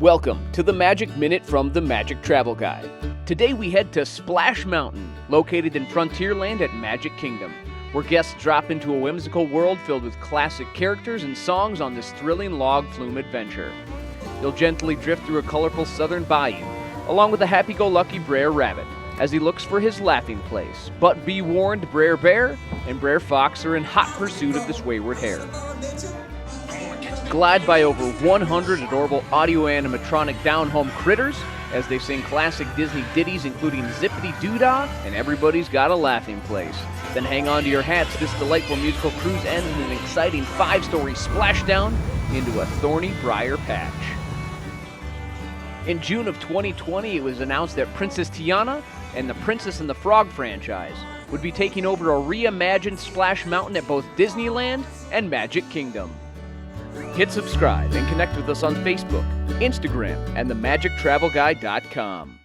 Welcome to the Magic Minute from the Magic Travel Guide. Today we head to Splash Mountain, located in Frontierland at Magic Kingdom, where guests drop into a whimsical world filled with classic characters and songs on this thrilling log-flume adventure. You'll gently drift through a colorful southern bayou, along with the happy-go-lucky Br'er Rabbit, as he looks for his laughing place. But be warned, Br'er Bear and Br'er Fox are in hot pursuit of this wayward hare. Glide by over 100 adorable audio-animatronic down-home critters as they sing classic Disney ditties including Zip-a-Dee-Doo-Dah and Everybody's Got a Laughing Place. Then hang on to your hats. This delightful musical cruise ends in an exciting 5-story splashdown into a thorny briar patch. In June of 2020, it was announced that Princess Tiana and the Princess and the Frog franchise would be taking over a reimagined Splash Mountain at both Disneyland and Magic Kingdom. Hit subscribe and connect with us on Facebook, Instagram, and themagictravelguide.com.